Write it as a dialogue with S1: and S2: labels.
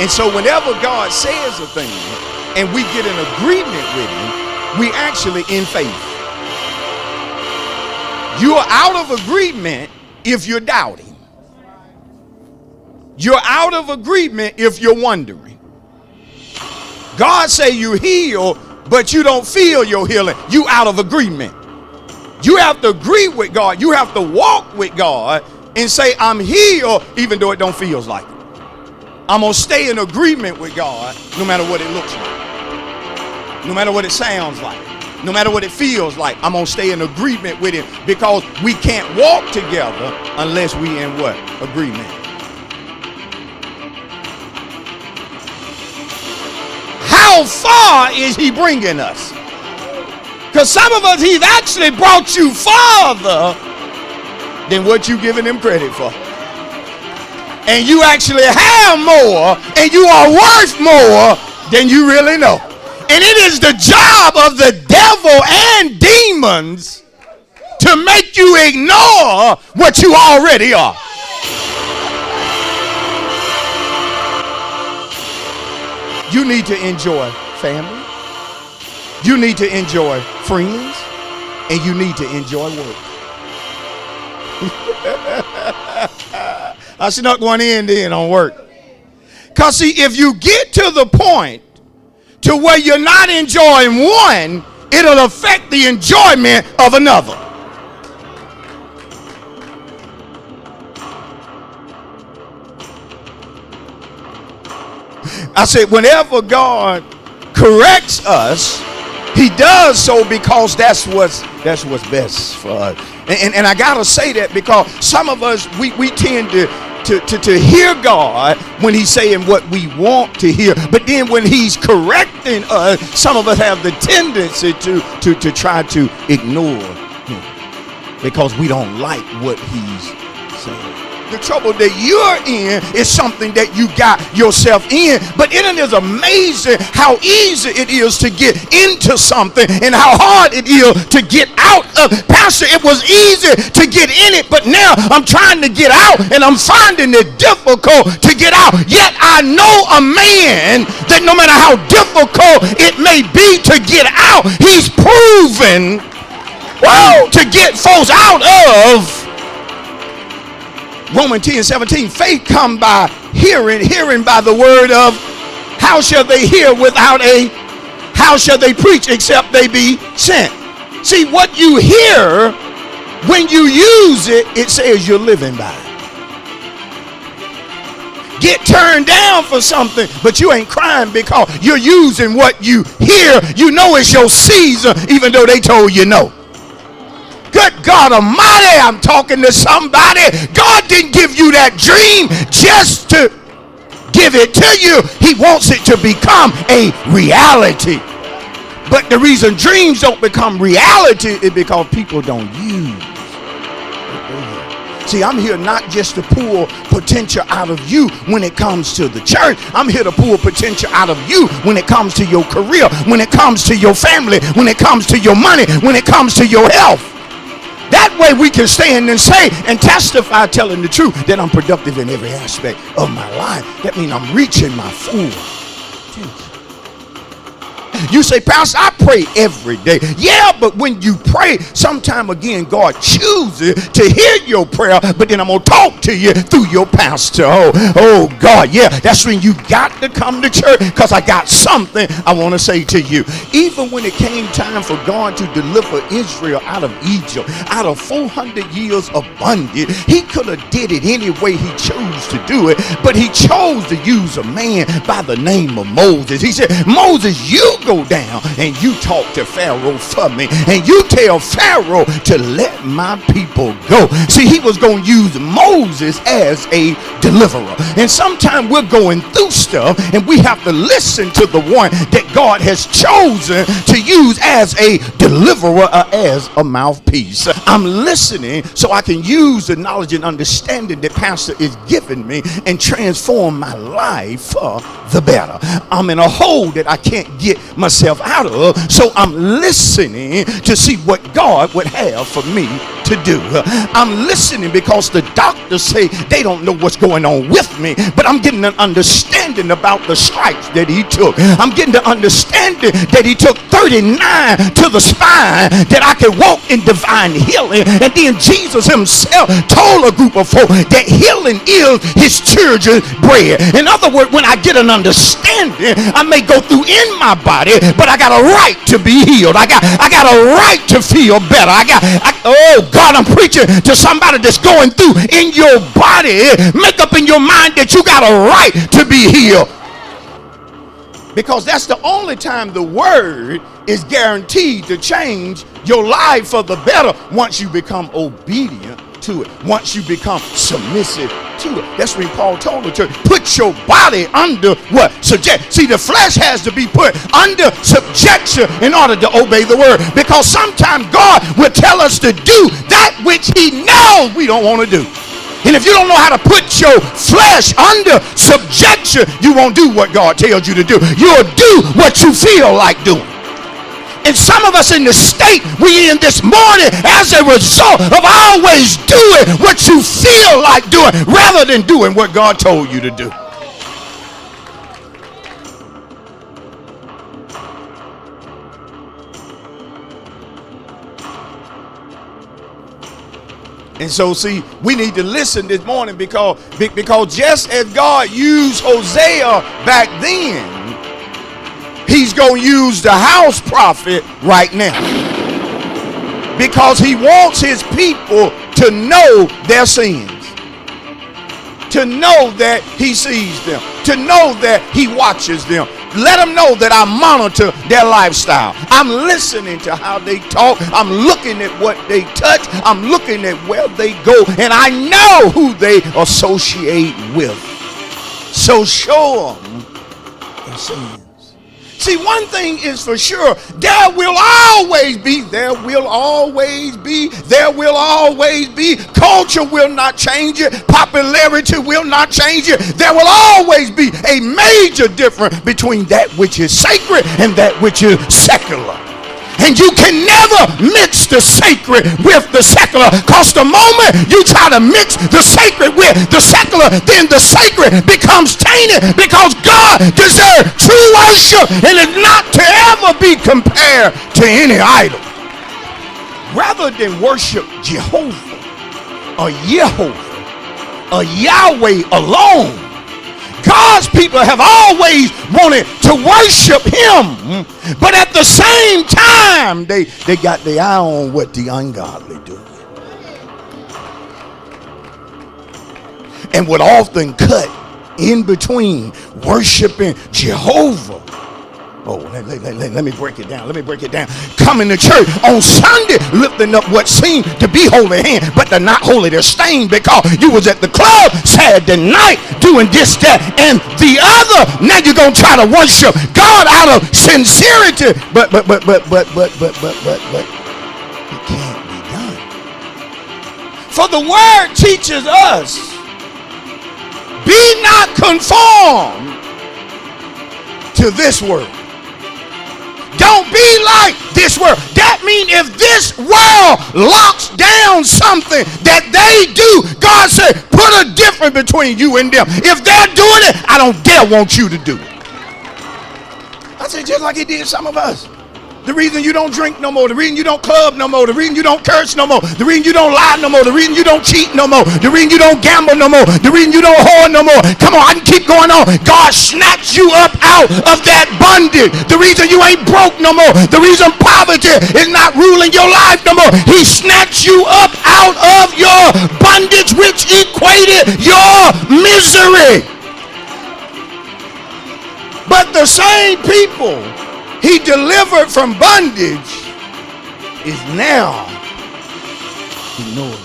S1: And so whenever God says a thing and we get in agreement with him, we actually in faith. You're out of agreement if you're doubting. You're out of agreement if you're wondering. God say you're healed, but you don't feel your healing. You out of agreement. You have to agree with God. You have to walk with God and say, I'm healed, even though it don't feel like it. I'm going to stay in agreement with God no matter what it looks like, no matter what it sounds like, no matter what it feels like. I'm going to stay in agreement with him, because we can't walk together unless we in what? Agreement. How far is he bringing us? Because some of us, he's actually brought you farther than what you're giving him credit for. And you actually have more, and you are worth more than you really know. And it is the job of the devil and demons to make you ignore what you already are. You need to enjoy family. You need to enjoy friends. And you need to enjoy work. I should not going in then on work. Because see, if you get to the point to where you're not enjoying one, it'll affect the enjoyment of another. I said, whenever God corrects us, he does so because that's what's best for us. And I gotta say that because some of us, we tend to hear God when he's saying what we want to hear, but then when he's correcting us, some of us have the tendency to try to ignore him because we don't like what he's saying. The trouble that you're in is something that you got yourself in. But it is amazing how easy it is to get into something and how hard it is to get out of. Pastor, it was easy to get in it, but now I'm trying to get out and I'm finding it difficult to get out. Yet I know a man that no matter how difficult it may be to get out, he's proven to get folks out of. Romans 10:17, faith come by hearing, hearing by the word of, how shall they hear without how shall they preach except they be sent? See, what you hear, when you use it, it says you're living by it. Get turned down for something, but you ain't crying because you're using what you hear. You know it's your season, even though they told you no. Good God Almighty, I'm talking to somebody. God didn't give you that dream just to give it to you. He wants it to become a reality. But the reason dreams don't become reality is because people don't use it. See, I'm here not just to pull potential out of you when it comes to the church. I'm here to pull potential out of you when it comes to your career, when it comes to your family, when it comes to your money, when it comes to your health. That way we can stand and say and testify, telling the truth, that I'm productive in every aspect of my life. That means I'm reaching my full potential. You say, Pastor, I pray every day. Yeah, but when you pray, sometime again, God chooses to hear your prayer, but then I'm going to talk to you through your pastor. Oh God, yeah, that's when you got to come to church, because I got something I want to say to you. Even when it came time for God to deliver Israel out of Egypt, out of 400 years of bondage, he could have did it any way he chose to do it, but he chose to use a man by the name of Moses. He said, Moses, you go down and you talk to Pharaoh for me, and you tell Pharaoh to let my people go. See, he was going to use Moses as a deliverer. And sometimes we're going through stuff and we have to listen to the one that God has chosen to use as a deliverer, as a mouthpiece. I'm listening so I can use the knowledge and understanding that Pastor is giving me and transform my life for the better. I'm in a hole that I can't get myself out of, so I'm listening to see what God would have for me to do. I'm listening because the doctors say they don't know what's going on with me, but I'm getting an understanding about the stripes that he took. I'm getting the understanding that he took 39 to the spine, that I could walk in divine healing. And then Jesus himself told a group of folk that healing is his children's bread. In other words, when I get an understanding, I may go through in my body, but I got a right to be healed. I got a right to feel better. Oh God, I'm preaching to somebody that's going through in your body. Make up in your mind that you got a right to be healed, because that's the only time the word is guaranteed to change your life for the better once you become obedient to it, once you become submissive to it. That's when Paul told the church, put your body under what? Subject. See, the flesh has to be put under subjection in order to obey the word, because sometimes God will tell us to do that which he knows we don't want to do. And if you don't know how to put your flesh under subjection, you won't do what God tells you to do. You'll do what you feel like doing. And some of us in the state we in this morning as a result of always doing what you feel like doing rather than doing what God told you to do. And so, see, we need to listen this morning because just as God used Hosea back then, he's going to use the house prophet right now, because he wants his people to know their sins, to know that he sees them, to know that he watches them. Let them know that I monitor their lifestyle. I'm listening to how they talk. I'm looking at what they touch. I'm looking at where they go. And I know who they associate with. So show them their sins. See, one thing is for sure, there will always be, culture will not change it, popularity will not change it. There will always be a major difference between that which is sacred and that which is secular. And you can never mix the sacred with the secular, because the moment you try to mix the sacred with the secular, then the sacred becomes tainted, because God deserves true worship and is not to ever be compared to any idol. Rather than worship Jehovah or Yehovah or Yahweh alone, God's people have always wanted to worship him, but at the same time, they got their eye on what the ungodly do, and would often cut in between worshiping Jehovah. Oh, let me break it down. Coming to church on Sunday, lifting up what seemed to be holy hand, but they're not holy. They're stained because you was at the club Saturday night doing this, that, and the other. Now you're gonna try to worship God out of sincerity, but it can't be done. For the word teaches us, be not conformed to this world. Don't be like this world. That means if this world locks down something that they do, God said, put a difference between you and them. If they're doing it, I don't dare want you to do it. I said, just like he did some of us. The reason you don't drink no more, the reason you don't club no more, the reason you don't curse no more, the reason you don't lie no more, the reason you don't cheat no more, the reason you don't gamble no more, the reason you don't whore no more. Come on, I can keep going on. God snatched you up out of that bondage. The reason you ain't broke no more, the reason poverty is not ruling your life no more, he snatched you up out of your bondage, which equated your misery. But the same people he delivered from bondage is now ignored.